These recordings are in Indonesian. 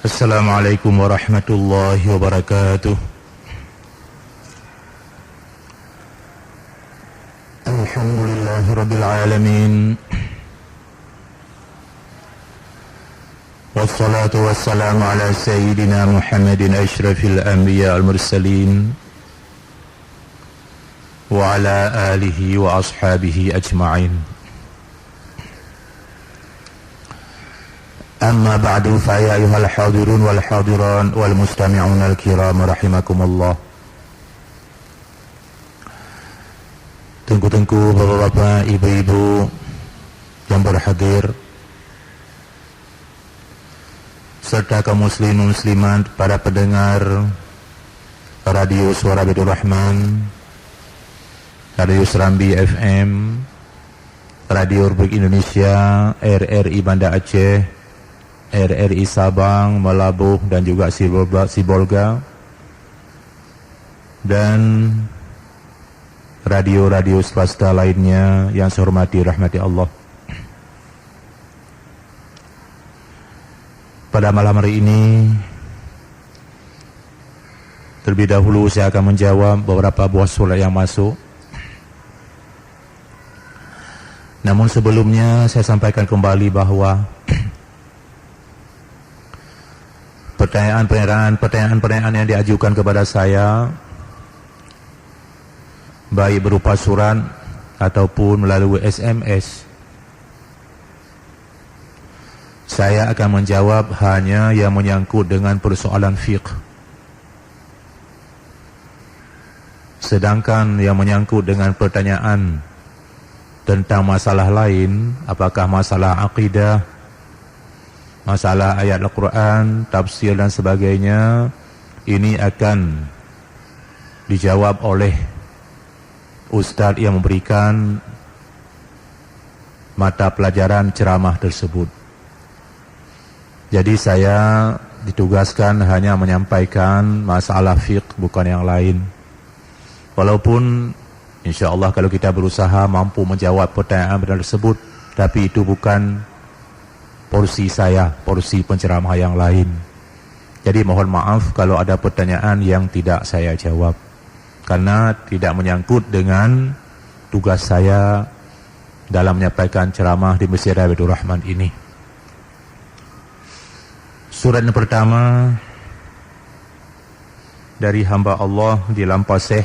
Assalamualaikum warahmatullahi wabarakatuh. Alhamdulillahi rabbil alamin. Wassalatu wassalamu ala sayyidina Muhammadin asyrafil anbiya al mursalin wa ala alihi wa ashabihi ajma'in. Amma ba'du fa ya ayyuhal hadirun wal hadiran wal mustami'un al kiram rahimakumullah. Tengku-tengku, bapak-bapak, ibu-ibu yang berhadir, serta kaum muslimin muslimat, para pendengar Radio Suara Baitur Rahman, Radio Serambi FM, Radio Republik Indonesia, RRI Banda Aceh, RRI Sabang, Melabuh dan juga Sibolga, dan radio-radio swasta lainnya yang saya hormati rahmati Allah. Pada malam hari ini, terlebih dahulu saya akan menjawab beberapa buah solat yang masuk. Namun sebelumnya saya sampaikan kembali bahwa pertanyaan-pertanyaan yang diajukan kepada saya, baik berupa surat ataupun melalui SMS, saya akan menjawab hanya yang menyangkut dengan persoalan fiqh. Sedangkan yang menyangkut dengan pertanyaan tentang masalah lain, apakah masalah akidah, masalah ayat Al-Quran, tafsir dan sebagainya, ini akan dijawab oleh Ustaz yang memberikan mata pelajaran ceramah tersebut. Jadi saya ditugaskan hanya menyampaikan masalah fiqh, bukan yang lain. Walaupun insyaAllah kalau kita berusaha mampu menjawab pertanyaan tersebut, tapi itu bukan porsi saya, porsi penceramah yang lain. Jadi mohon maaf kalau ada pertanyaan yang tidak saya jawab, karena tidak menyangkut dengan tugas saya dalam menyampaikan ceramah di Masjid Baitur Rahman ini. Surat yang pertama dari hamba Allah di Lampaseh,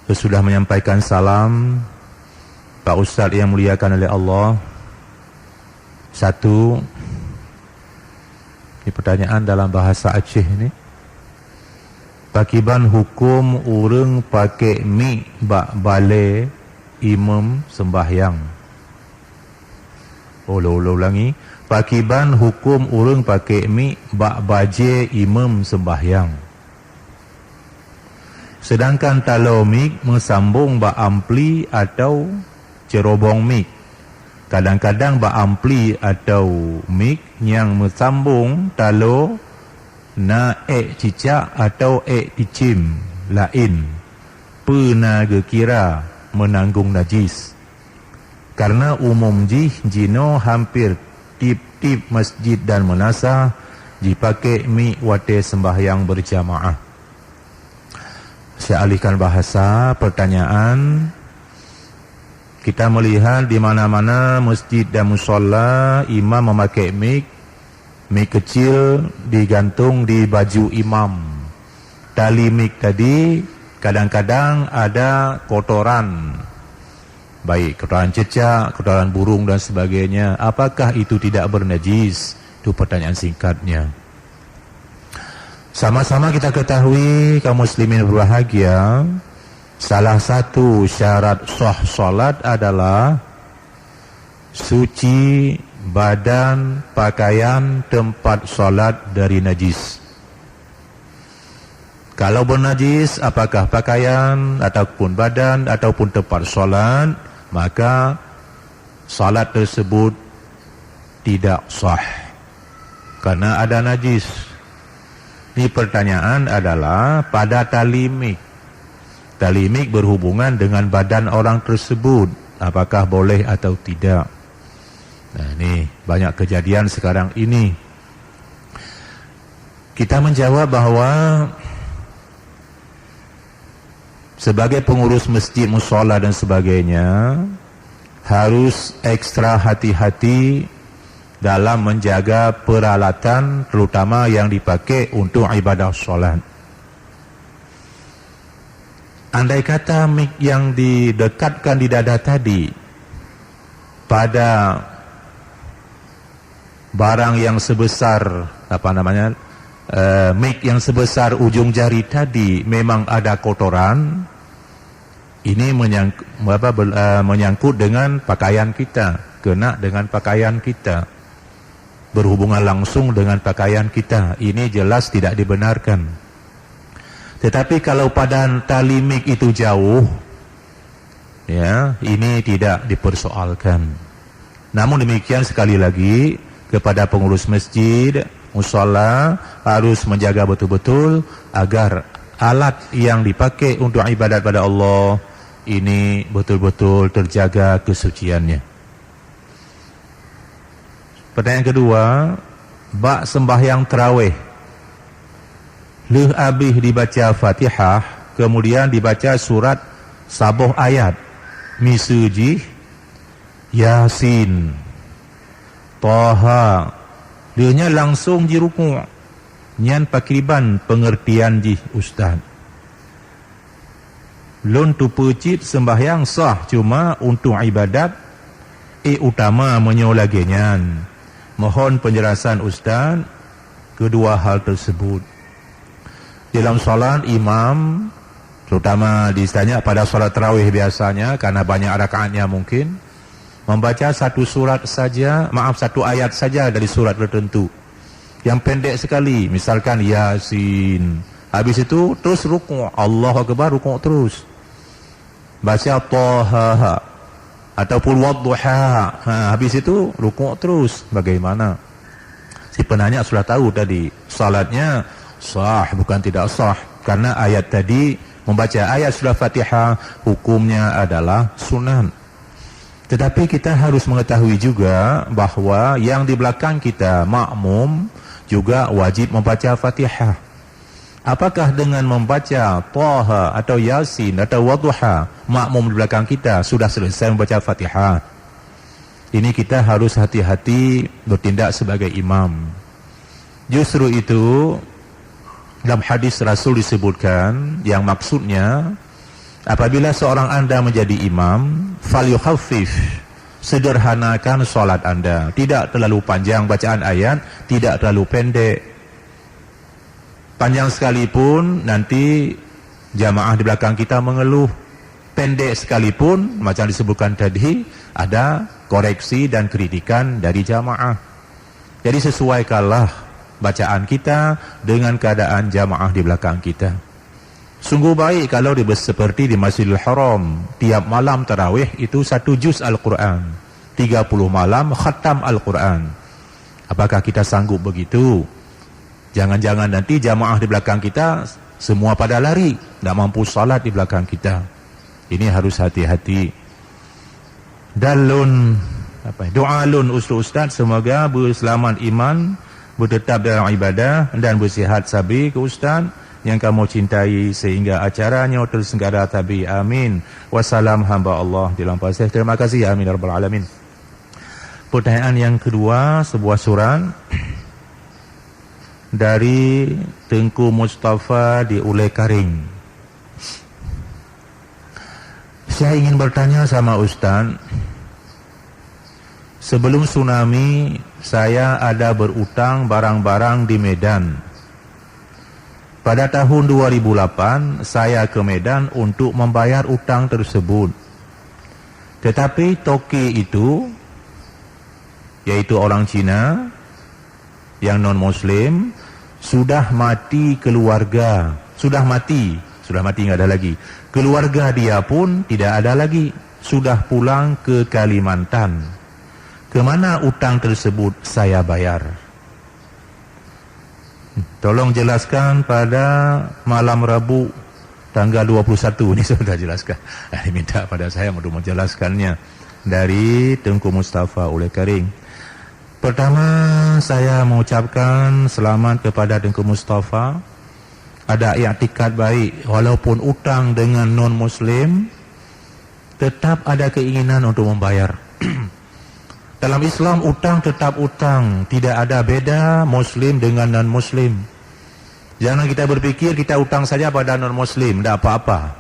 sesudah menyampaikan salam Pak Ustaz yang muliakan oleh Allah. Satu, ini pertanyaan dalam bahasa Aceh ini. Pakiban hukum urang pakai mik bak bale imam sembahyang. Ulangi. Pakiban hukum urang pakai mik bak baje imam sembahyang. Sedangkan kalau mik mesambung bak ampli atau cerobong mik. Kadang-kadang bak ampli atau mik yang mesambung talo na cicak atau dicim lain pernah kira menanggung najis, karena umum jino hampir tip-tip masjid dan menasah dipakai mi wate sembahyang berjamaah. Saya alihkan bahasa pertanyaan. Kita melihat di mana-mana masjid dan musholla imam memakai mik kecil digantung di baju imam. Tali mik tadi kadang-kadang ada kotoran, baik kotoran cecak, kotoran burung dan sebagainya. Apakah itu tidak bernajis? Itu pertanyaan singkatnya. Sama-sama kita ketahui kaum muslimin berbahagia, salah satu syarat sah salat adalah suci badan, pakaian, tempat solat dari najis. Kalau bernajis, apakah pakaian, ataupun badan, ataupun tempat solat, maka solat tersebut tidak sah, karena ada najis. Ini pertanyaan adalah pada talimik. Talimik berhubungan dengan badan orang tersebut, apakah boleh atau tidak. Nah, ini banyak kejadian sekarang ini. Kita menjawab bahwa sebagai pengurus masjid, musola dan sebagainya harus ekstra hati-hati dalam menjaga peralatan terutama yang dipakai untuk ibadah solat. Andai kata mik yang didekatkan di dada tadi pada barang yang sebesar mik yang sebesar ujung jari tadi memang ada kotoran, ini menyangkut dengan pakaian kita, kena dengan pakaian kita, berhubungan langsung dengan pakaian kita, ini jelas tidak dibenarkan. Tetapi kalau pada tali mik itu jauh, ya, ini tidak dipersoalkan. Namun demikian, sekali lagi kepada pengurus masjid, mushola harus menjaga betul-betul agar alat yang dipakai untuk ibadat pada Allah ini betul-betul terjaga kesuciannya. Pertanyaan kedua, bak sembahyang tarawih, habis dibaca Fatihah, kemudian dibaca surat sabuh ayat, Misuji, Yasin, Taha, dia langsung di ruku'. Nyan pakriban pengertian di ustaz. Lun tu pecit sembahyang sah, cuma untuk ibadat utama menyolagenyan. Mohon penjelasan ustaz kedua hal tersebut. Dalam solat imam, terutama ditanya pada solat tarawih biasanya, karena banyak rakaatnya mungkin, membaca satu ayat saja dari surat tertentu yang pendek sekali, misalkan Yasin, habis itu terus ruku', Allahu Akbar, ruku' terus, baca Taha ataupun Wadduha, habis itu ruku' terus. Bagaimana? Si penanya sudah tahu tadi salatnya sah, bukan tidak sah, karena ayat tadi, membaca ayat surah Fatihah hukumnya adalah sunan. Tetapi kita harus mengetahui juga bahwa yang di belakang kita, makmum, juga wajib membaca Fatihah. Apakah dengan membaca Taha atau Yasin atau Wadduha, makmum di belakang kita sudah selesai membaca Fatihah? Ini kita harus hati-hati bertindak sebagai imam. Justru itu dalam hadis Rasul disebutkan, yang maksudnya apabila seorang anda menjadi imam, falyukhaffif, sederhanakan solat anda, tidak terlalu panjang bacaan ayat, tidak terlalu pendek. Panjang sekalipun nanti jamaah di belakang kita mengeluh, pendek sekalipun macam disebutkan tadi ada koreksi dan kritikan dari jamaah. Jadi sesuaikanlah bacaan kita dengan keadaan jamaah di belakang kita. Sungguh baik kalau seperti di Masjidil Haram, tiap malam tarawih itu 1 juz Al-Quran, 30 malam khatam Al-Quran. Apakah kita sanggup begitu? Jangan-jangan nanti jamaah di belakang kita semua pada lari, tidak mampu salat di belakang kita. Ini harus hati-hati. Doalun ustaz, semoga berselamat iman, bertetap dalam ibadah dan bersihat sabi ke ustaz yang kamu cintai sehingga acaranya terselenggara tabi. Amin. Wassalam hamba Allah dilampasi. Terima kasih. Amin ya rabbal alamin. Pertanyaan yang kedua, sebuah surat dari Tengku Mustafa di Ulai Karing. Saya ingin bertanya sama Ustaz, sebelum tsunami saya ada berutang barang-barang di Medan. Pada tahun 2008 saya ke Medan untuk membayar utang tersebut. Tetapi toki itu, yaitu orang Cina yang non-Muslim, sudah mati keluarga, sudah mati nggak ada lagi. Keluarga dia pun tidak ada lagi, sudah pulang ke Kalimantan. Kemana utang tersebut saya bayar? Tolong jelaskan pada malam Rabu tanggal 21. Ini sudah jelaskan. Diminta pada saya untuk menjelaskannya dari Tengku Mustafa Ulai Karing. Pertama, saya mengucapkan selamat kepada Tengku Mustafa. Ada i'tikad baik, walaupun utang dengan non-Muslim, tetap ada keinginan untuk membayar. Dalam Islam, utang tetap utang. Tidak ada beda Muslim dengan non-Muslim. Jangan kita berpikir kita utang saja pada non-Muslim, tidak apa-apa,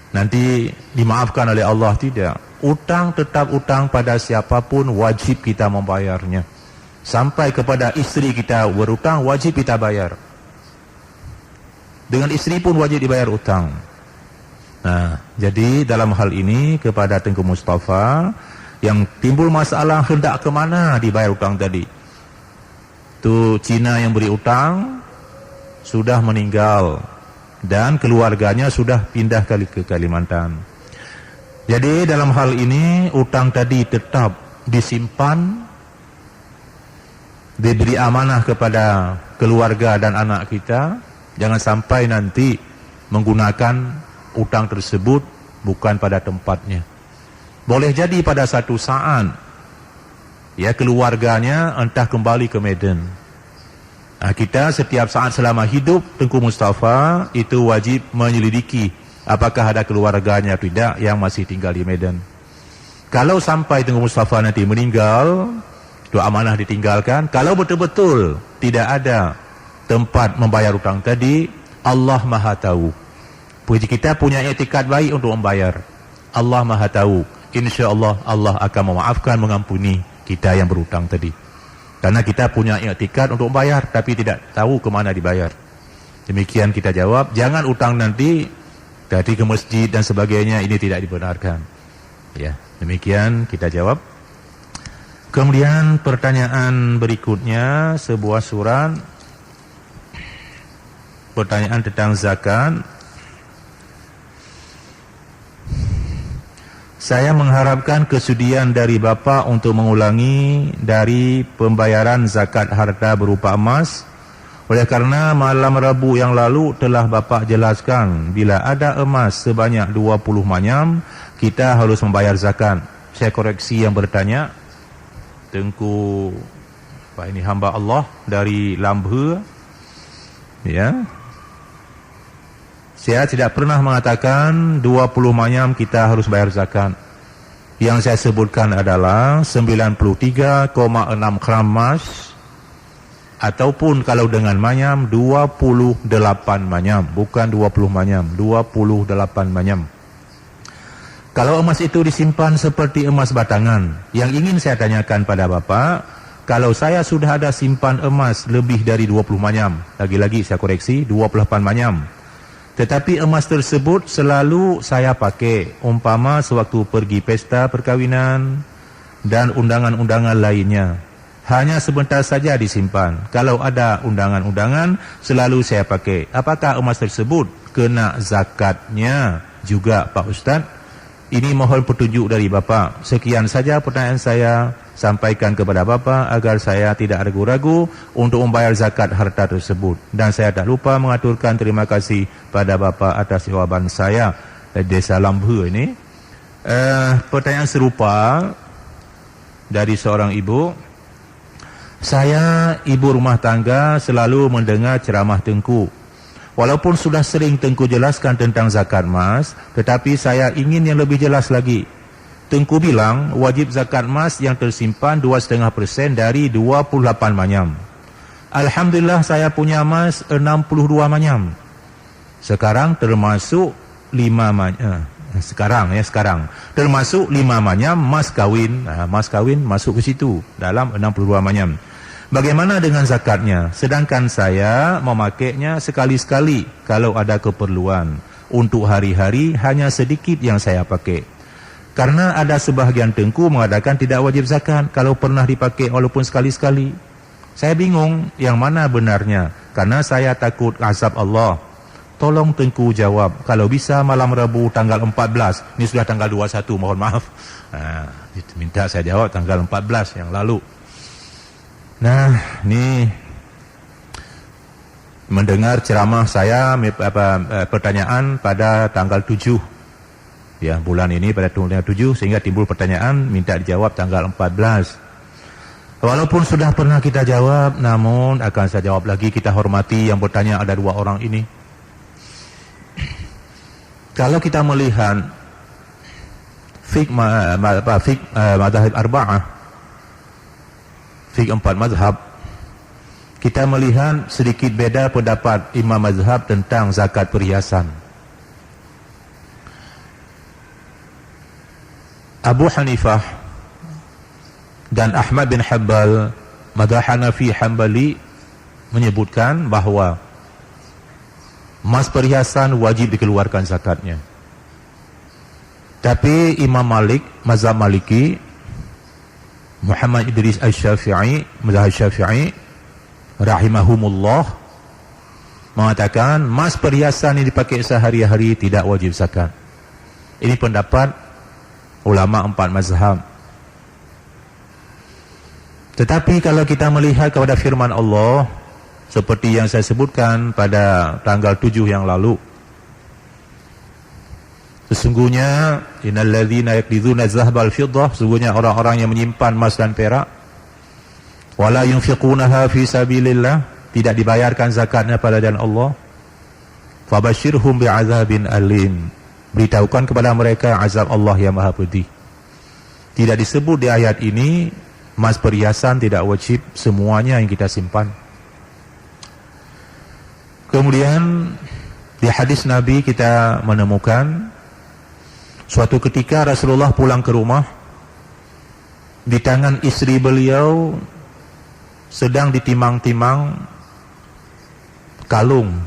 nanti dimaafkan oleh Allah. Tidak. Utang tetap utang pada siapapun, wajib kita membayarnya. Sampai kepada istri kita berutang, wajib kita bayar. Dengan istri pun wajib dibayar utang. Nah, jadi dalam hal ini kepada Tengku Mustafa, yang timbul masalah hendak ke mana dibayar utang tadi. Tu Cina yang beri utang sudah meninggal dan keluarganya sudah pindah ke Kalimantan. Jadi dalam hal ini utang tadi tetap disimpan, diberi amanah kepada keluarga dan anak kita. Jangan sampai nanti menggunakan utang tersebut bukan pada tempatnya. Boleh jadi pada satu saat ya keluarganya entah kembali ke Medan. Nah, kita setiap saat selama hidup Tengku Mustafa itu wajib menyelidiki apakah ada keluarganya atau tidak yang masih tinggal di Medan. Kalau sampai Tengku Mustafa nanti meninggal, itu amanah ditinggalkan. Kalau betul-betul tidak ada tempat membayar utang tadi, Allah Maha Tahu. Puji kita punya i'tikad baik untuk membayar. Allah Maha Tahu. InsyaAllah Allah akan memaafkan, mengampuni kita yang berutang tadi. Karena kita punya i'tikad untuk membayar, tapi tidak tahu ke mana dibayar. Demikian kita jawab. Jangan utang nanti tadi ke masjid dan sebagainya, ini tidak dibenarkan. Ya, demikian kita jawab. Kemudian pertanyaan berikutnya, sebuah surat. Pertanyaan tentang zakat. Saya mengharapkan kesudian dari Bapak untuk mengulangi dari pembayaran zakat harta berupa emas. Oleh karena malam Rabu yang lalu telah Bapak jelaskan, bila ada emas sebanyak 20 manyam, kita harus membayar zakat. Saya koreksi yang bertanya, Tengku Pak ini hamba Allah dari Lambhe. Ya. Saya tidak pernah mengatakan 20 manyam kita harus bayar zakat. Yang saya sebutkan adalah 93,6 gram emas, ataupun kalau dengan manyam 28 manyam, bukan 20 manyam, 28 manyam. Kalau emas itu disimpan seperti emas batangan, yang ingin saya tanyakan pada Bapak, kalau saya sudah ada simpan emas lebih dari 20 manyam, lagi-lagi saya koreksi, 28 manyam, tetapi emas tersebut selalu saya pakai, umpama sewaktu pergi pesta perkawinan dan undangan-undangan lainnya, hanya sebentar saja disimpan. Kalau ada undangan-undangan, selalu saya pakai. Apakah emas tersebut kena zakatnya juga, Pak Ustaz? Ini mohon petunjuk dari Bapak. Sekian saja pertanyaan saya. Sampaikan kepada Bapak agar saya tidak ragu-ragu untuk membayar zakat harta tersebut. Dan saya tak lupa mengaturkan terima kasih pada Bapak atas jawaban saya dari Desa Lambhe ini. Pertanyaan serupa dari seorang ibu. Saya ibu rumah tangga, selalu mendengar ceramah Tengku. Walaupun sudah sering Tengku jelaskan tentang zakat emas, tetapi saya ingin yang lebih jelas lagi. Tengku bilang wajib zakat emas yang tersimpan 2,5% dari 28 manyam. Alhamdulillah saya punya emas 62 manyam. Sekarang termasuk 5 manyam. Sekarang termasuk 5 manyam mas kawin. Mas kawin masuk ke situ dalam 62 manyam. Bagaimana dengan zakatnya? Sedangkan saya memakainya sekali-sekali kalau ada keperluan. Untuk hari-hari hanya sedikit yang saya pakai. Karena ada sebahagian Tengku mengatakan tidak wajib zakat kalau pernah dipakai walaupun sekali-sekali. Saya bingung yang mana benarnya. Karena saya takut azab Allah. Tolong Tengku jawab. Kalau bisa malam Rabu tanggal 14. Ini sudah tanggal 21, mohon maaf. Minta saya jawab tanggal 14 yang lalu. Nah, ini mendengar ceramah saya pertanyaan pada tanggal 7 ya bulan ini, pada tanggal 7, sehingga timbul pertanyaan minta dijawab tanggal 14. Walaupun sudah pernah kita jawab, namun akan saya jawab lagi. Kita hormati yang bertanya, ada dua orang ini. Kalau kita melihat fiqh mazhab arba'ah, fiqh 4 mazhab, kita melihat sedikit beda pendapat imam mazhab tentang zakat perhiasan. Abu Hanifah dan Ahmad bin Hanbal, mazhab Hanafi Hanbali, menyebutkan bahawa emas perhiasan wajib dikeluarkan zakatnya. Tapi Imam Malik, mazhab Maliki, Muhammad Idris Al-Syafi'i, mazhab Syafi'i rahimahumullah, mengatakan emas perhiasan yang dipakai sehari-hari tidak wajib zakat. Ini pendapat ulama 4 mazhab. Tetapi kalau kita melihat kepada firman Allah, seperti yang saya sebutkan pada tanggal 7 yang lalu, sesungguhnya innal ladzina yaknizuna adh-dhahaba wal-fiddah, sesungguhnya orang-orang yang menyimpan emas dan perak, wala yunfiqunaha fi sabilillah, tidak dibayarkan zakatnya pada jalan Allah, fabashshirhum bi'adzabin alim, beritahukan kepada mereka azab Allah yang maha pedih. Tidak disebut di ayat ini emas perhiasan tidak wajib semuanya yang kita simpan. Kemudian di hadis Nabi kita menemukan suatu ketika Rasulullah pulang ke rumah, di tangan istri beliau sedang ditimang-timang kalung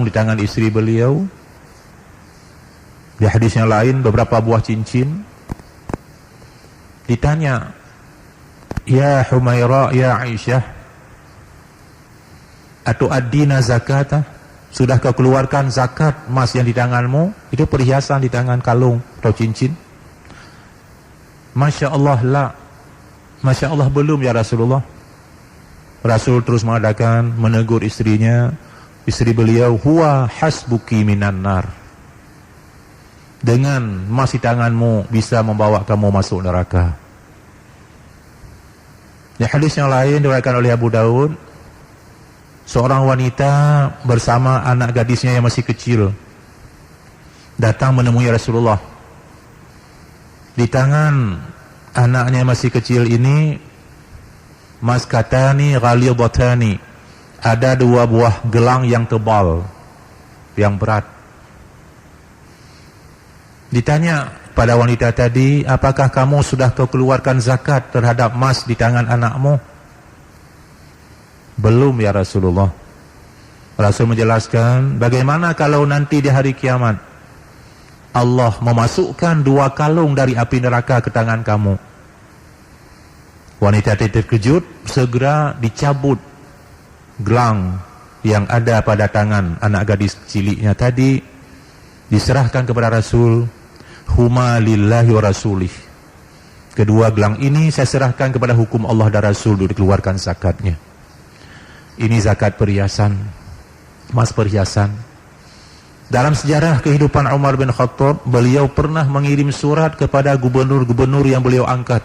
di tangan istri beliau. Di hadis yang lain beberapa buah cincin. Ditanya, ya Humaira, ya Aisyah, atu'addina zakata, sudah kau keluarkan zakat emas yang di tanganmu? Itu perhiasan di tangan, kalung atau cincin. Masya Allah, la. Masya Allah, belum ya Rasulullah. Rasul terus mengadakan, menegur istrinya. Istri beliau, huwa hasbuki minan nar, dengan emas di tanganmu bisa membawa kamu masuk neraka. Di hadis yang lain diriwayatkan oleh Abu Daud, seorang wanita bersama anak gadisnya yang masih kecil datang menemui Rasulullah. Di tangan anaknya masih kecil ini maskatani ghalidatani, ada 2 buah gelang yang tebal, yang berat. Ditanya pada wanita tadi, apakah kamu sudah kau keluarkan zakat terhadap emas di tangan anakmu? Belum ya Rasulullah. Rasul menjelaskan, bagaimana kalau nanti di hari kiamat Allah memasukkan 2 kalung dari api neraka ke tangan kamu? Wanita terkejut, segera dicabut gelang yang ada pada tangan anak gadis ciliknya tadi, diserahkan kepada Rasul. Huma lillahi wa rasulih, kedua gelang ini saya serahkan kepada hukum Allah dan Rasul, dikeluarkan zakatnya. Ini zakat perhiasan, emas perhiasan. Dalam sejarah kehidupan Umar bin Khattab, beliau pernah mengirim surat kepada gubernur-gubernur yang beliau angkat,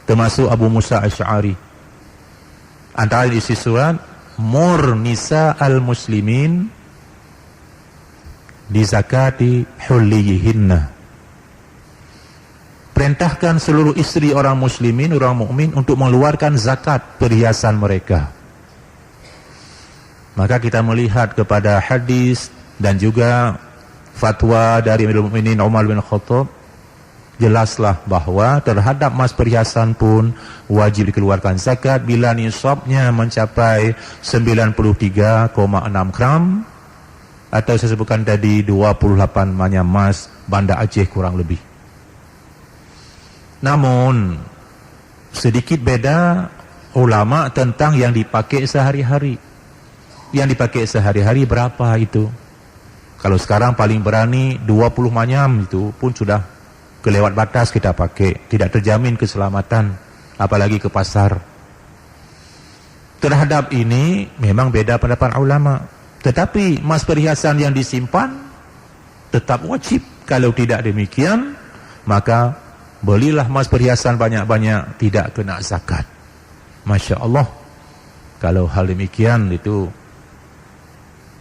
termasuk Abu Musa Asy'ari. Antara isi surat, mur nisa al-muslimin di zakati hulliyihinna, perintahkan seluruh istri orang muslimin, orang mukmin untuk mengeluarkan zakat perhiasan mereka. Maka kita melihat kepada hadis dan juga fatwa dari Amirul Mukminin Umar bin Khattab, jelaslah bahwa terhadap emas perhiasan pun wajib dikeluarkan zakat bila nisabnya mencapai 93,6 gram, atau saya sebutkan tadi 28 banyak emas Banda Aceh kurang lebih. Namun sedikit beda ulama tentang yang dipakai sehari-hari. Yang dipakai sehari-hari berapa itu? Kalau sekarang paling berani 20 manyam, itu pun sudah kelewat batas kita pakai, tidak terjamin keselamatan, apalagi ke pasar. Terhadap ini memang beda pendapat ulama. Tetapi emas perhiasan yang disimpan tetap wajib. Kalau tidak demikian, maka belilah emas perhiasan banyak-banyak, tidak kena zakat. Masya Allah, kalau hal demikian itu.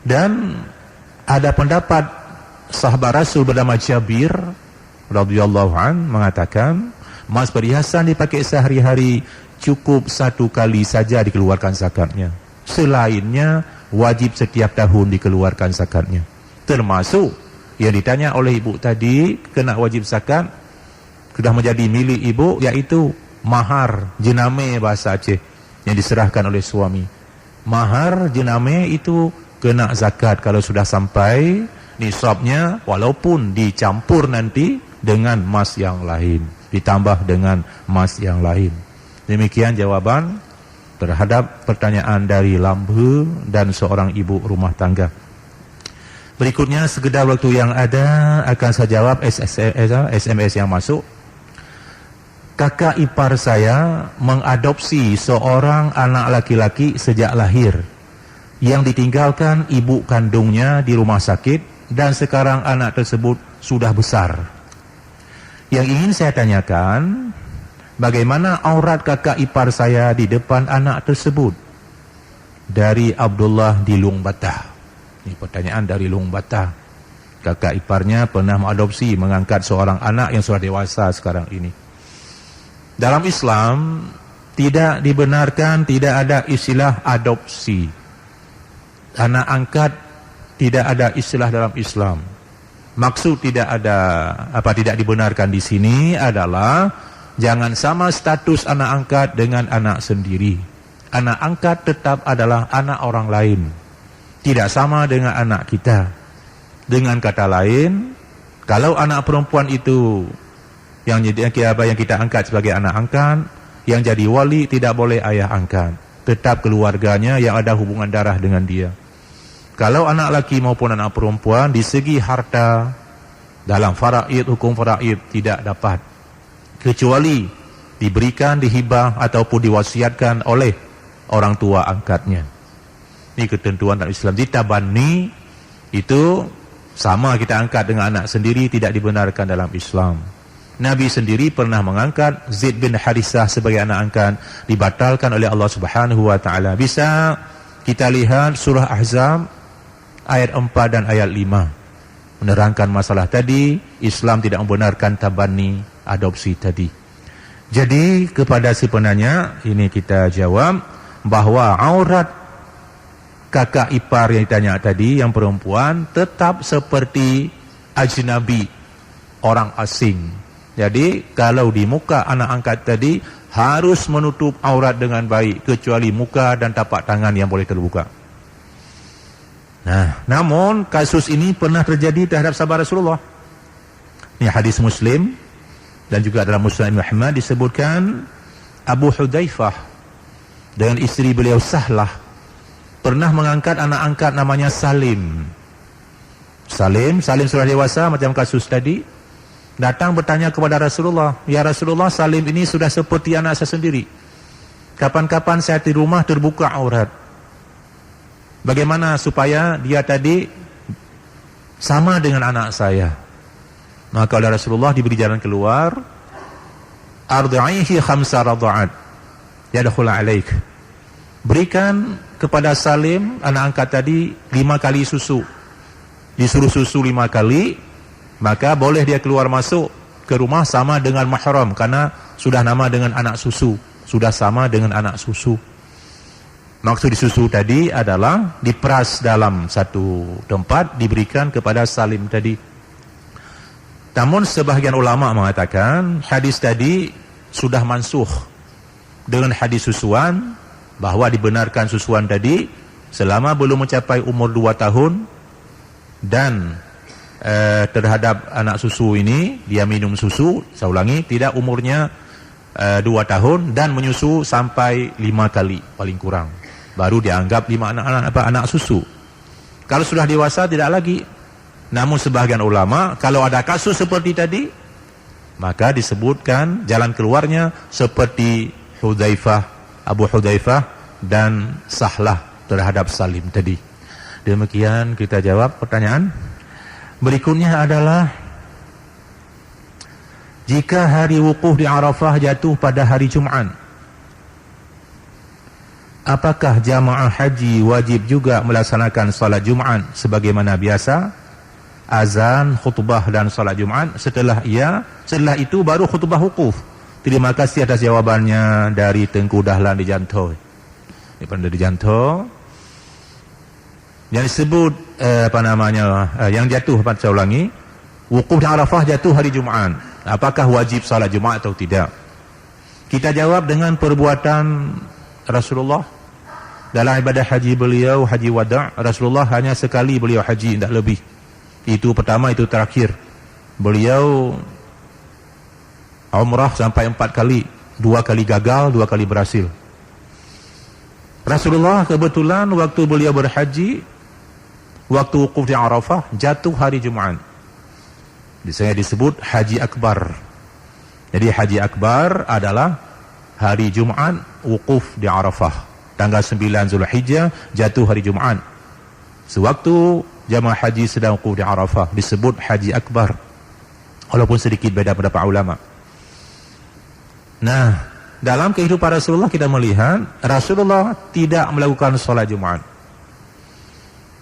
Dan ada pendapat sahabat Rasul bernama Jabir radhiyallahu an mengatakan, emas perhiasan dipakai sehari-hari cukup 1 kali saja dikeluarkan zakatnya. Selainnya wajib setiap tahun dikeluarkan zakatnya. Termasuk yang ditanya oleh ibu tadi, kena wajib zakat, sudah menjadi milik ibu, yaitu mahar jename bahasa Aceh yang diserahkan oleh suami. Mahar jename itu kena zakat kalau sudah sampai nisabnya, walaupun dicampur nanti dengan emas yang lain, ditambah dengan emas yang lain. Demikian jawaban terhadap pertanyaan dari Lambu dan seorang ibu rumah tangga. Berikutnya, sekedar waktu yang ada akan saya jawab SMS yang masuk. Kakak ipar saya mengadopsi seorang anak laki-laki sejak lahir yang ditinggalkan ibu kandungnya di rumah sakit, dan sekarang anak tersebut sudah besar. Yang ingin saya tanyakan, bagaimana aurat kakak ipar saya di depan anak tersebut? Dari Abdullah di Lung Batah. Ini pertanyaan dari Lung Batah. Kakak iparnya pernah mengadopsi, mengangkat seorang anak yang sudah dewasa sekarang ini. Dalam Islam tidak dibenarkan, tidak ada istilah adopsi. Anak angkat tidak ada istilah dalam Islam. Maksud tidak dibenarkan di sini adalah jangan sama status anak angkat dengan anak sendiri. Anak angkat tetap adalah anak orang lain, tidak sama dengan anak kita. Dengan kata lain, kalau anak perempuan itu yang kita angkat sebagai anak angkat, yang jadi wali tidak boleh ayah angkat, tetap keluarganya yang ada hubungan darah dengan dia. Kalau anak laki maupun anak perempuan, di segi harta dalam faraid, hukum faraid tidak dapat, kecuali diberikan, dihibah ataupun diwasiatkan oleh orang tua angkatnya. Ini ketentuan dalam Islam. Ditabani itu sama kita angkat dengan anak sendiri, tidak dibenarkan dalam Islam. Nabi sendiri pernah mengangkat Zaid bin Harisah sebagai anak angkat, dibatalkan oleh Allah Subhanahu wa taala. Bisa kita lihat surah Ahzab ayat 4 dan ayat 5 menerangkan masalah tadi. Islam tidak membenarkan tabani, adopsi tadi. Jadi kepada si penanya ini kita jawab bahwa aurat kakak ipar yang ditanya tadi, yang perempuan, tetap seperti ajnabi, orang asing. Jadi kalau di muka anak angkat tadi harus menutup aurat dengan baik, kecuali muka dan tapak tangan yang boleh terbuka. Nah, namun kasus ini pernah terjadi terhadap sahabat Rasulullah. Ini hadis Muslim dan juga dalam Musnad Muhammad disebutkan Abu Hudzaifah dengan istri beliau Sahlah pernah mengangkat anak angkat namanya Salim. Salim sudah dewasa macam kasus tadi. Datang bertanya kepada Rasulullah, "Ya Rasulullah, Salim ini sudah seperti anak saya sendiri. Kapan-kapan saya di rumah terbuka aurat. Bagaimana supaya dia tadi sama dengan anak saya?" Maka oleh Rasulullah diberi jalan keluar. "Ard'ihi khamsa radha'at yadkhul 'alaik." Berikan kepada Salim, anak angkat tadi, 5 kali susu. Disuruh susu 5 kali, maka boleh dia keluar masuk ke rumah sama dengan mahram, karena sudah nama dengan anak susu, sudah sama dengan anak susu. Maksud susu tadi adalah diperas dalam satu tempat, diberikan kepada Salim tadi. Namun sebahagian ulama mengatakan hadis tadi sudah mansuh dengan hadis susuan, bahwa dibenarkan susuan tadi selama belum mencapai umur 2 tahun dan terhadap anak susu ini, dia minum susu, saya ulangi, tidak umurnya 2 tahun dan menyusu sampai 5 kali paling kurang, baru dianggap anak susu. Kalau sudah dewasa tidak lagi. Namun sebahagian ulama, kalau ada kasus seperti tadi, maka disebutkan jalan keluarnya seperti Abu Hudzaifah dan Sahlah terhadap Salim tadi. Demikian kita jawab pertanyaan. Berikutnya adalah Jika hari wukuf di Arafah jatuh pada hari Jumat, apakah jamaah haji wajib juga melaksanakan salat Jumat sebagaimana biasa? Azan, khutbah dan salat Jumat. Setelah itu baru khutbah wukuf. Terima kasih atas jawabannya dari Tengku Dahlan di Janto. Daripada di Janto. Yang disebut yang jatuh, saya ulangi, wukuf di Arafah jatuh hari Jumat. Apakah wajib salat Jumat atau tidak? Kita jawab dengan perbuatan Rasulullah. Dalam ibadah haji beliau, haji wada', Rasulullah hanya sekali beliau haji, tidak lebih. Itu pertama, itu terakhir. Beliau umrah sampai 4 kali. 2 kali gagal, 2 kali berhasil. Rasulullah kebetulan waktu beliau berhaji, waktu wukuf di Arafah, jatuh hari Jumat. Saya disebut Haji Akbar. Jadi Haji Akbar adalah hari Jumat wukuf di Arafah. Tanggal 9 Zulhijjah jatuh hari Jumat. Sewaktu jamaah haji sedang wukuf di Arafah, disebut Haji Akbar. Walaupun sedikit beda pendapat ulama. Nah, dalam kehidupan Rasulullah kita melihat Rasulullah tidak melakukan sholat Jumat.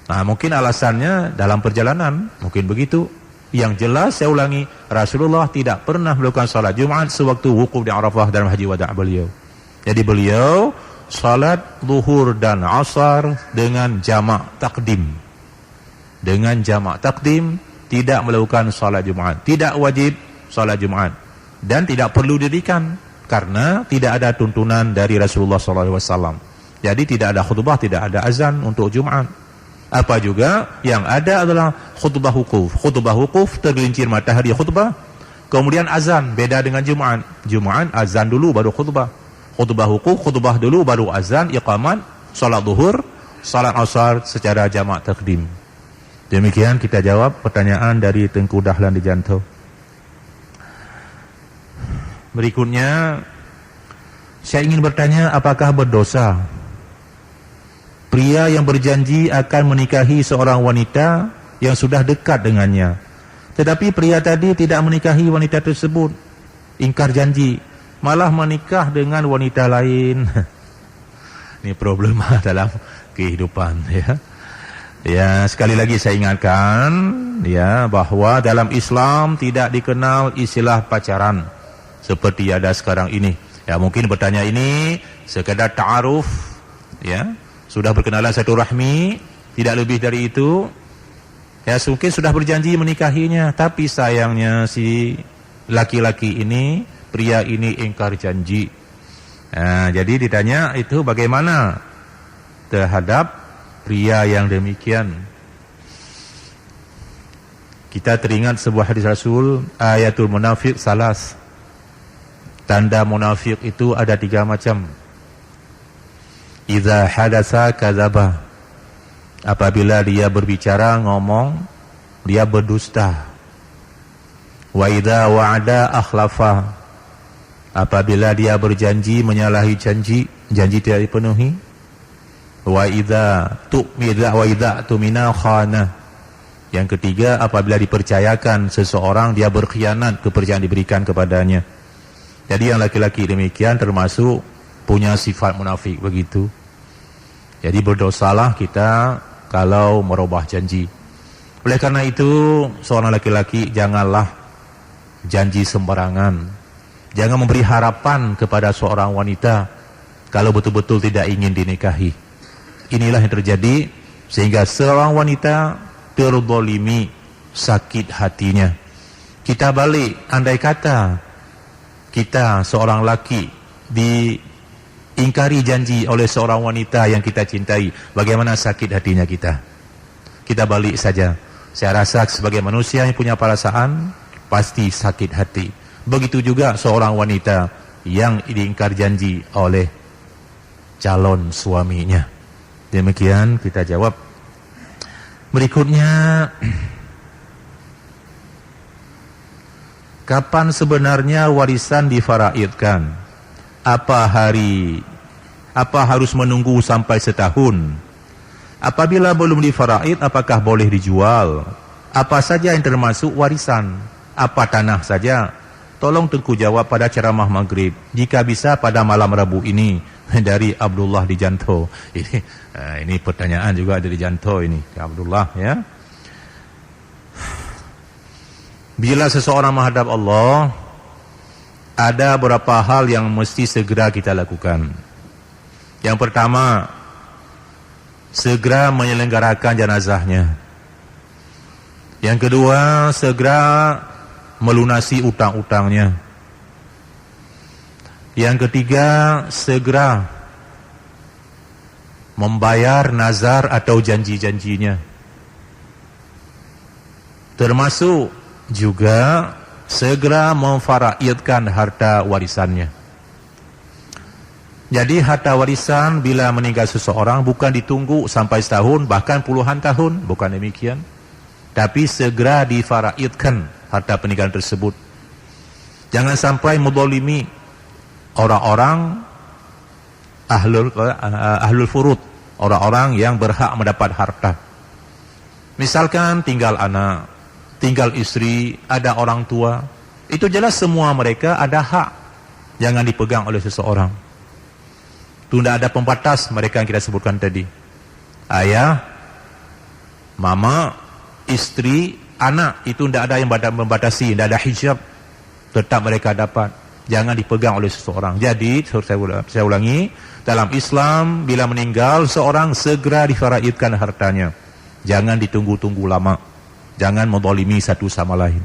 Nah, mungkin alasannya dalam perjalanan, mungkin begitu. Yang jelas saya ulangi, Rasulullah tidak pernah melakukan sholat Jumat sewaktu wukuf di Arafah dalam haji wada' beliau. Jadi beliau sholat zuhur dan asar dengan jamak takdim. Dengan jamak takdim, tidak melakukan sholat Jumat. Tidak wajib sholat Jumat. Dan tidak perlu didirikan. Karena tidak ada tuntunan dari Rasulullah SAW. Jadi tidak ada khutbah, tidak ada azan untuk Jumat. Apa juga yang ada adalah khutbah wukuf. Khutbah wukuf tergelincir matahari khutbah, kemudian azan, beda dengan Jumat. Jumat azan dulu baru khutbah. Khutbah wukuf, khutbah dulu baru azan, iqamat, salat zuhur, salat asar secara jamak takdim. Demikian kita jawab pertanyaan dari Tengku Dahlan di Janto. Berikutnya, saya ingin bertanya, apakah berdosa pria yang berjanji akan menikahi seorang wanita yang sudah dekat dengannya, tetapi pria tadi tidak menikahi wanita tersebut, ingkar janji, malah menikah dengan wanita lain. Ini problema dalam kehidupan, ya. Ya, sekali lagi saya ingatkan, ya, bahwa dalam Islam tidak dikenal istilah pacaran seperti ada sekarang ini. Ya, mungkin bertanya ini sekadar ta'aruf, ya, sudah berkenalan satu rahmi, tidak lebih dari itu. Ya, mungkin sudah berjanji menikahinya, tapi sayangnya si laki-laki ini, pria ini ingkar janji. Nah, jadi ditanya itu bagaimana terhadap pria yang demikian. Kita teringat sebuah hadis Rasul, ayatul munafiq salas. Tanda munafik itu ada 3 macam. Idza hadasa kadzaba. Apabila dia berbicara, ngomong, dia berdusta. Wa idza wa'ada akhlafa. Apabila dia berjanji, menyalahi janji, janji tidak dipenuhi. Wa idza tumina khana. Yang ketiga, apabila dipercayakan seseorang, dia berkhianat kepercayaan diberikan kepadanya. Jadi yang laki-laki demikian termasuk punya sifat munafik begitu. Jadi berdosalah kita kalau merubah janji. Oleh karena itu, seorang laki-laki janganlah janji sembarangan. Jangan memberi harapan kepada seorang wanita kalau betul-betul tidak ingin dinikahi. Inilah yang terjadi sehingga seorang wanita terzalimi, sakit hatinya. Kita balik, andai kata kita seorang laki diingkari janji oleh seorang wanita yang kita cintai, bagaimana sakit hatinya kita? Kita balik saja. Saya rasa sebagai manusia yang punya perasaan pasti sakit hati. Begitu juga seorang wanita yang diingkar janji oleh calon suaminya. Demikian kita jawab. Berikutnya, kapan sebenarnya warisan difaraidkan? Apa harus menunggu sampai setahun? Apabila belum difaraid, apakah boleh dijual? Apa saja yang termasuk warisan? Apa tanah saja? tolong Tengku jawab pada ceramah maghrib. Jika bisa pada malam Rabu ini. Dari Abdullah di Janto. Ini pertanyaan juga dari Janto ini. Abdullah ya. Bila seseorang menghadap Allah, ada beberapa hal yang mesti segera kita lakukan. Yang pertama, segera menyelenggarakan jenazahnya. Yang kedua, segera melunasi utang-utangnya. Yang ketiga, segera membayar nazar atau janji-janjinya. Termasuk juga segera memfaraidkan harta warisannya. Jadi harta warisan bila meninggal seseorang bukan ditunggu sampai setahun, bahkan puluhan tahun, bukan demikian. Tapi segera difaraidkan harta peninggalan tersebut. Jangan sampai menzalimi orang-orang ahlul furud, orang-orang yang berhak mendapat harta. Misalkan tinggal anak, tinggal istri, ada orang tua, itu jelas semua mereka ada hak. Jangan dipegang oleh seseorang. Itu tidak ada pembatas mereka yang kita sebutkan tadi. Ayah, mama, istri, anak, itu tidak ada yang membatasi, tidak ada hijab. Tetap mereka dapat. Jangan dipegang oleh seseorang. Jadi, saya ulangi, dalam Islam, bila meninggal seorang, segera difaraidkan hartanya. Jangan ditunggu-tunggu lama. Jangan menzalimi satu sama lain.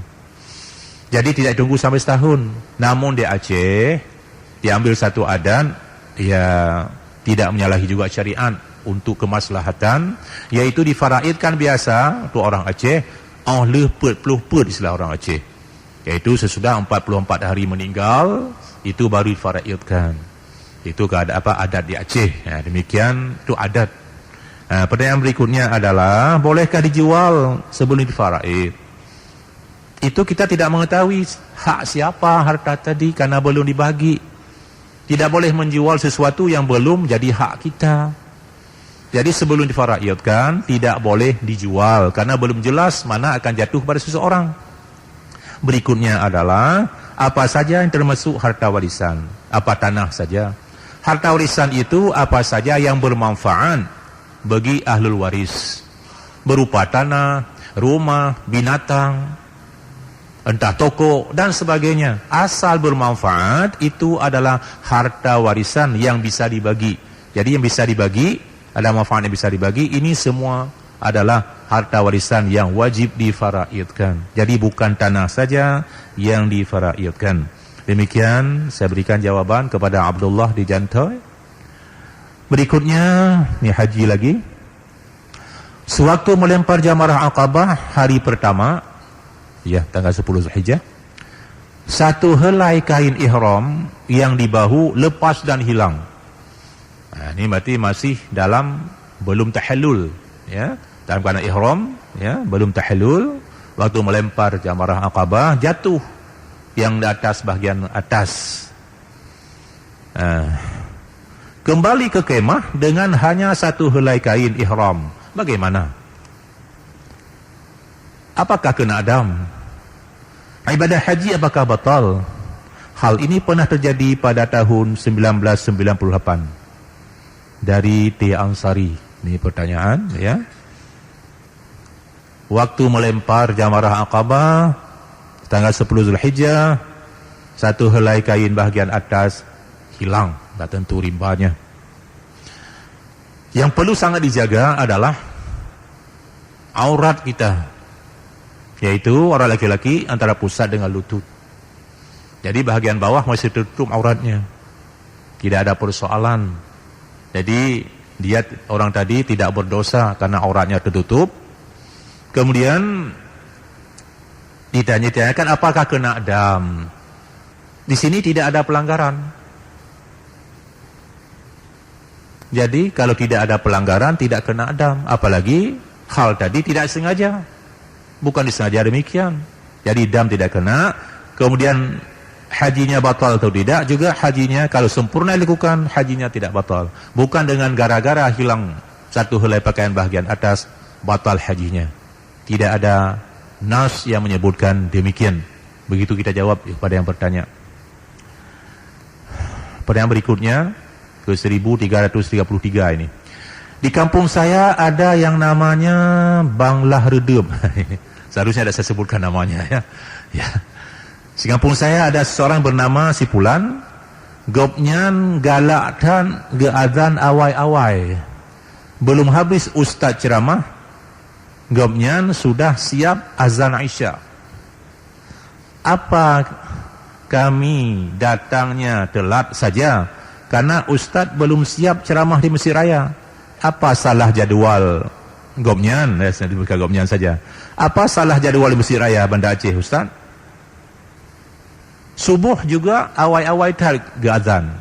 Jadi tidak tunggu sampai setahun. Namun di Aceh, diambil satu adat, ya tidak menyalahi juga syariat untuk kemaslahatan, yaitu difaraidkan biasa untuk orang Aceh, lepet istilah orang Aceh. Yaitu sesudah 44 hari meninggal, itu baru difaraidkan. Itu adat di Aceh. Ya, demikian itu adat. Pertanyaan berikutnya adalah, bolehkah dijual sebelum difaraid? Itu kita tidak mengetahui hak siapa harta tadi karena belum dibagi. Tidak boleh menjual sesuatu yang belum jadi hak kita. Jadi sebelum difaraidkan tidak boleh dijual karena belum jelas mana akan jatuh pada seseorang. Berikutnya adalah apa saja yang termasuk harta warisan? Apa tanah saja? Harta warisan itu apa saja yang bermanfaat bagi ahlul waris, berupa tanah, rumah, binatang, entah toko dan sebagainya. Asal bermanfaat itu adalah harta warisan yang bisa dibagi. Jadi yang bisa dibagi, ada manfaat yang bisa dibagi, ini semua adalah harta warisan yang wajib difaraidkan. Jadi bukan tanah saja yang difaraidkan. Demikian saya berikan jawaban kepada Abdullah di Jantoy. Berikutnya, ini haji lagi. Sewaktu melempar jamarah Aqabah hari pertama, ya tanggal 10 Zulhijjah, satu helai kain ihram yang di bahu lepas dan hilang. Ini berarti masih belum tahallul, ya. Dalam keadaan ihram, ya, belum tahallul, waktu melempar jamarah Aqabah jatuh yang di atas, bagian atas. Kembali ke kemah dengan hanya satu helai kain ihram. Bagaimana? Apakah kena adam? Ibadah haji apakah batal? Hal ini pernah terjadi pada tahun 1998. Dari T. Ansari. Ini pertanyaan, ya. Waktu melempar jamarah Aqabah tanggal 10 Zulhijjah, satu helai kain bahagian atas hilang. Tak tentu rimbanya. Yang perlu sangat dijaga adalah aurat kita, yaitu orang laki-laki antara pusat dengan lutut. Jadi bahagian bawah masih tertutup auratnya, tidak ada persoalan. Jadi dia orang tadi tidak berdosa karena auratnya tertutup. Kemudian ditanya-tanyakan apakah kena dam. Di sini tidak ada pelanggaran. Jadi kalau tidak ada pelanggaran tidak kena adam. Apalagi hal tadi tidak sengaja, bukan disengaja demikian. Jadi dam tidak kena. Kemudian hajinya batal atau tidak, juga hajinya kalau sempurna dilakukan, hajinya tidak batal. Bukan dengan gara-gara hilang satu helai pakaian bahagian atas batal hajinya. Tidak ada nas yang menyebutkan demikian. Begitu kita jawab kepada yang bertanya. Pertanyaan berikutnya ke 1333 ini. Di kampung saya ada yang namanya Banglah Redem. Seharusnya ada saya sebutkan namanya ya. Ya. Di kampung saya ada seorang bernama Sipulan. Gopnyan galak dan geazan awai-awai. Belum habis ustaz ceramah, gopnyan sudah siap azan Isya. Apa kami datangnya telat saja karena ustaz belum siap ceramah di Masjid Raya? Apa salah jadual gopnyan? Bukan gopnyan saja. Apa salah jadual di Masjid Raya Banda Aceh, ustaz? Subuh juga awai-awai ke azan.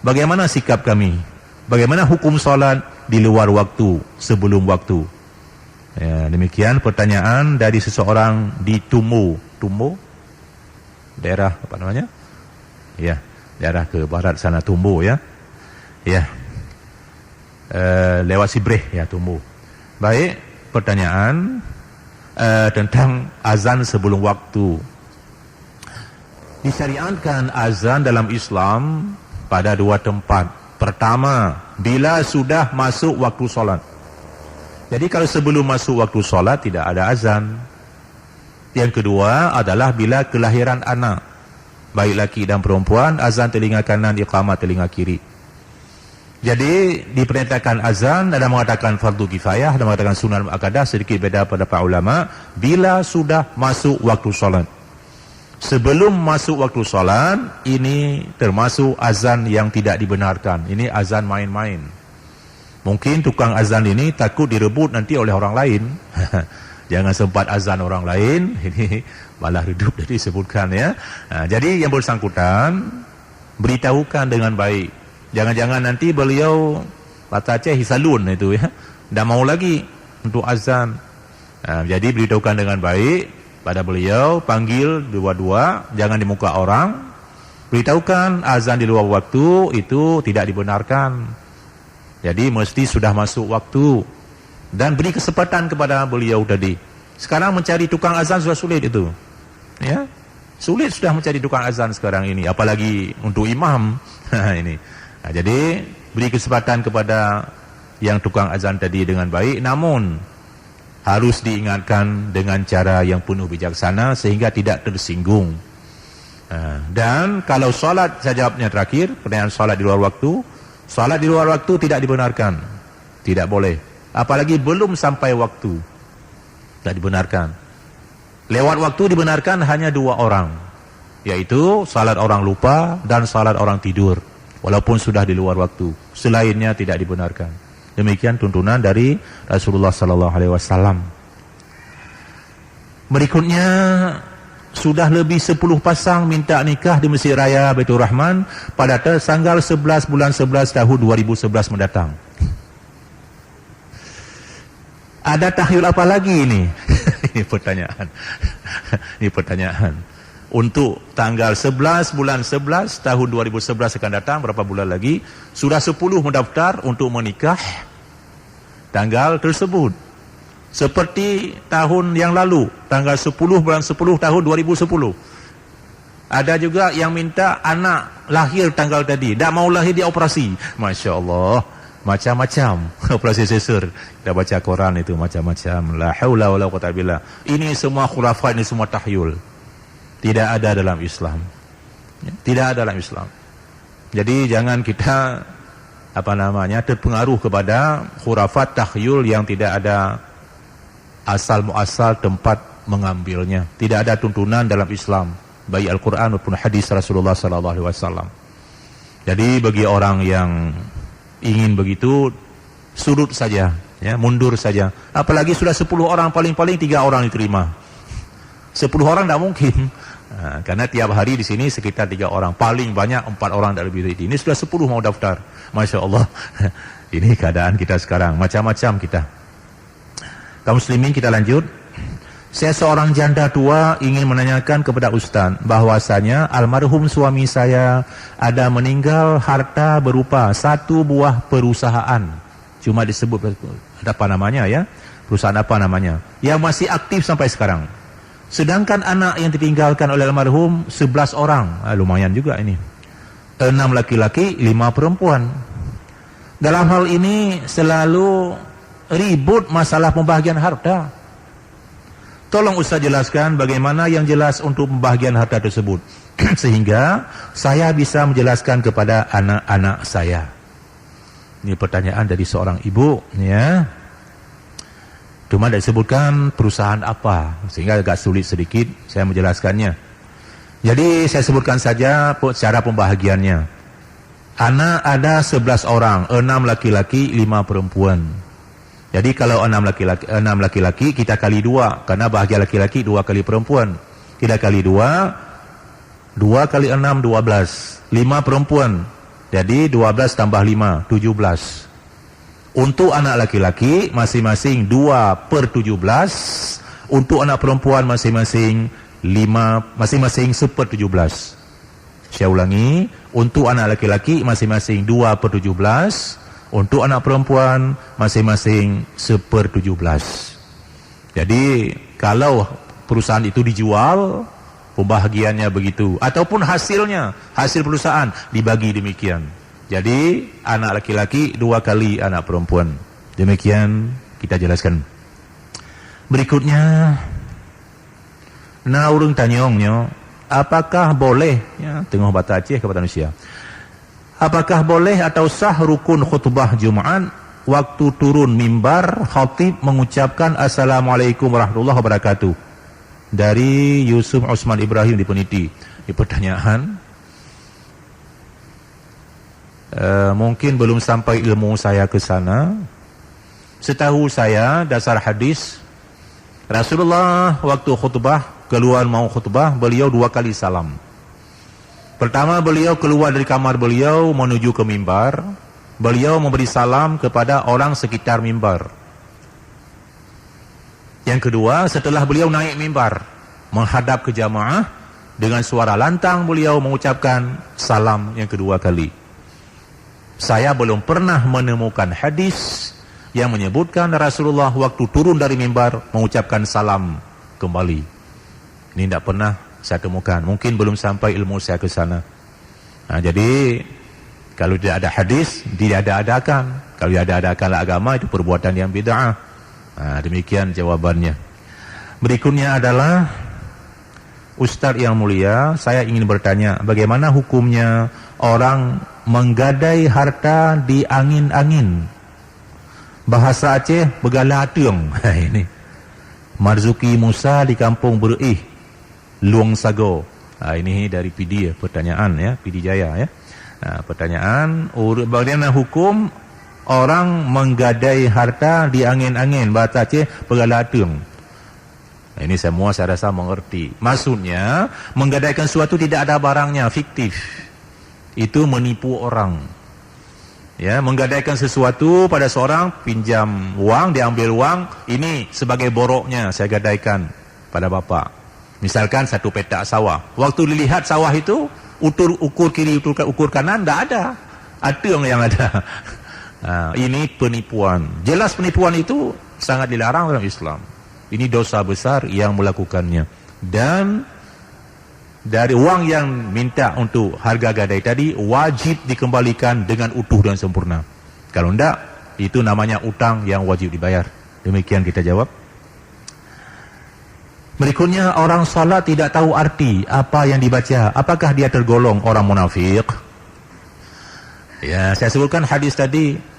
Bagaimana sikap kami? Bagaimana hukum solat di luar waktu, sebelum waktu? Ya, demikian pertanyaan dari seseorang di Tumbo, daerah apa namanya? Ya, daerah ke barat sana Tumbo ya. Ya. Lewat Sibreh ya Tumbo. Baik, pertanyaan tentang azan sebelum waktu. Disyariatkan azan dalam Islam pada dua tempat. Pertama, bila sudah masuk waktu solat. Jadi kalau sebelum masuk waktu solat tidak ada azan. Yang kedua adalah bila kelahiran anak, baik laki dan perempuan, azan telinga kanan, iqamah telinga kiri. Jadi diperintahkan azan, ada mengatakan fardu kifayah, ada mengatakan sunnah muakkadah, sedikit beda pada para ulama, bila sudah masuk waktu solat. Sebelum masuk waktu solat, ini termasuk azan yang tidak dibenarkan. Ini azan main-main. Mungkin tukang azan ini takut direbut nanti oleh orang lain. Jangan sempat azan orang lain. Ini malah redup tadi disebutkan ya. Jadi yang bersangkutan beritahukan dengan baik. Jangan-jangan nanti beliau kata Aceh hisalun itu ya. Tidak mau lagi untuk azan. Jadi beritahukan dengan baik pada beliau, panggil dua-dua, jangan di muka orang. Beritahukan azan di luar waktu itu tidak dibenarkan. Jadi mesti sudah masuk waktu. Dan beri kesempatan kepada beliau tadi. Sekarang mencari tukang azan sudah sulit itu. Ya, sulit sudah mencari tukang azan sekarang ini. Apalagi untuk imam. Ini. Nah, jadi beri kesempatan kepada yang tukang azan tadi dengan baik. Namun harus diingatkan dengan cara yang penuh bijaksana sehingga tidak tersinggung. Dan kalau solat, saya jawabnya terakhir, pertanyaan solat di luar waktu. Solat di luar waktu tidak dibenarkan. Tidak boleh. Apalagi belum sampai waktu. Tidak dibenarkan. Lewat waktu dibenarkan hanya dua orang. Yaitu salat orang lupa dan salat orang tidur. Walaupun sudah di luar waktu. Selainnya tidak dibenarkan. Demikian tuntunan dari Rasulullah sallallahu alaihi wasallam. Berikutnya, sudah lebih 10 pasang minta nikah di Masjid Raya Baitur Rahman pada tanggal 11 bulan 11 tahun 2011 mendatang. Ada tahyul apa lagi ini? Ini pertanyaan. Ini pertanyaan. Untuk tanggal 11 bulan 11 tahun 2011 akan datang, berapa bulan lagi, sudah 10 mendaftar untuk menikah tanggal tersebut. Seperti tahun yang lalu, tanggal 10 bulan 10 tahun 2010. Ada juga yang minta anak lahir tanggal tadi, tak mau lahir di operasi. Masya Allah, macam-macam operasi sesar. Kita baca Quran itu macam-macam. La haula wala quwwata billah. Ini semua khurafat, ini semua tahyul. Tidak ada dalam Islam. Tidak ada dalam Islam. Jadi jangan kita terpengaruh kepada khurafat tahyul yang tidak ada asal muasal tempat mengambilnya. Tidak ada tuntunan dalam Islam, baik Al-Quran maupun hadis Rasulullah sallallahu alaihi wasallam. Jadi bagi orang yang ingin begitu, surut saja, ya, mundur saja. Apalagi sudah 10 orang, paling-paling 3 orang diterima. 10 orang tidak mungkin. Karena tiap hari di sini sekitar 3 orang, paling banyak 4 orang dari lebih. Ini sudah 10 mau daftar. Masya Allah. Ini keadaan kita sekarang, macam-macam kita. Kaum muslimin, kita lanjut. Saya seorang janda tua ingin menanyakan kepada Ustaz bahwasanya almarhum suami saya ada meninggal harta berupa 1 buah perusahaan. Cuma disebut apa namanya ya? Perusahaan apa namanya? Yang masih aktif sampai sekarang. Sedangkan anak yang ditinggalkan oleh almarhum 11 orang. Lumayan juga ini. 6 laki-laki, 5 perempuan. Dalam hal ini selalu ribut masalah pembahagian harta. Tolong Ustaz jelaskan bagaimana yang jelas untuk pembahagian harta tersebut. Sehingga saya bisa menjelaskan kepada anak-anak saya. Ini pertanyaan dari seorang ibu, ya. Cuma disebutkan perusahaan apa, sehingga agak sulit sedikit saya menjelaskannya. Jadi saya sebutkan saja cara pembahagiannya. Anak ada 11 orang, 6 laki-laki, 5 perempuan. Jadi kalau 6 laki-laki kita kali 2, karena bahagia laki-laki 2 kali perempuan. Kita kali 2, 2 kali 6, 12. 5 perempuan. Jadi 12 tambah 5, 17. Untuk anak laki-laki masing-masing 2/17. Untuk anak perempuan masing-masing 1/17. Saya ulangi, untuk anak laki-laki masing-masing 2/17. Untuk anak perempuan masing-masing 1/17. Jadi kalau perusahaan itu dijual, pembahagiannya begitu. Ataupun hasilnya, hasil perusahaan dibagi demikian. Jadi anak laki-laki 2 kali anak perempuan. Demikian kita jelaskan. Berikutnya, urang tanyongnya, apakah boleh, ya, tengah bahasa Aceh ke bahasa Indonesia, apakah boleh atau sah rukun khutbah Jumat waktu turun mimbar khatib mengucapkan Assalamualaikum warahmatullahi wabarakatuh? Dari Yusuf Osman Ibrahim di Peniti. Ini pertanyaan, mungkin belum sampai ilmu saya ke sana. Setahu saya dasar hadis, Rasulullah waktu khutbah, keluar mau khutbah, beliau 2 kali salam. Pertama, beliau keluar dari kamar beliau menuju ke mimbar. Beliau memberi salam kepada orang sekitar mimbar. Yang kedua, setelah beliau naik mimbar menghadap ke jamaah, dengan suara lantang beliau mengucapkan salam yang kedua kali. Saya belum pernah menemukan hadis yang menyebutkan Rasulullah waktu turun dari mimbar mengucapkan salam kembali. Ini tidak pernah saya temukan. Mungkin belum sampai ilmu saya ke sana. Jadi kalau tidak ada hadis, tidak ada-adakan. Kalau ada-adakanlah agama, itu perbuatan yang bid'ah. Demikian jawabannya. Berikutnya adalah, Ustaz yang mulia, saya ingin bertanya, bagaimana hukumnya orang menggadai harta di angin-angin? Bahasa Aceh, begalatung. Ini Marzuki Musa di kampung Berih, Luang Sago. Ini dari PD ya, pertanyaan ya, PD Jaya ya. Pertanyaan, bagaimana hukum orang menggadai harta di angin-angin? Bahasa Aceh, begalatung. Ini semua saya rasa mengerti. Maksudnya, menggadaikan sesuatu tidak ada barangnya, fiktif. Itu menipu orang. Ya, menggadaikan sesuatu pada seorang, pinjam uang, diambil uang, ini sebagai boroknya saya gadaikan pada bapak. Misalkan 1 petak sawah. Waktu dilihat sawah itu, ukur kiri, ukur kanan, tidak ada. Atung yang ada. Ini penipuan. Jelas penipuan itu sangat dilarang dalam Islam. Ini dosa besar yang melakukannya. Dan dari uang yang minta untuk harga gadai tadi, wajib dikembalikan dengan utuh dan sempurna. Kalau tidak, itu namanya utang yang wajib dibayar. Demikian kita jawab. Berikutnya, orang salat tidak tahu arti apa yang dibaca. Apakah dia tergolong orang munafik? Ya, saya sebutkan hadis tadi.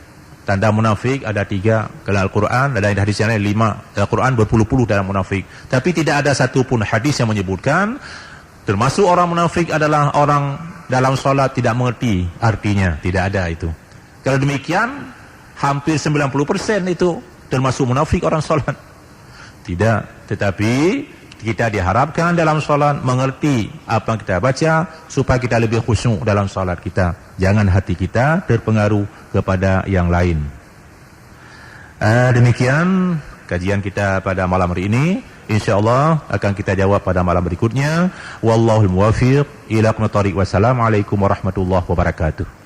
Tanda munafik ada 3. Kalau Al-Quran ada hadis yang lain 5. Al-Quran berpuluh-puluh dalam munafik. Tapi tidak ada satu pun hadis yang menyebutkan termasuk orang munafik adalah orang dalam salat tidak mengerti artinya. Tidak ada itu. Kalau demikian, hampir 90% itu termasuk munafik orang salat. Tidak. Tetapi kita diharapkan dalam salat mengerti apa yang kita baca supaya kita lebih khusyuk dalam salat kita. Jangan hati kita terpengaruh kepada yang lain. Demikian kajian kita pada malam hari ini. InsyaAllah akan kita jawab pada malam berikutnya. Wallahul muwafiq ila aqwamit thoriq. Wassalamualaikum warahmatullahi wabarakatuh.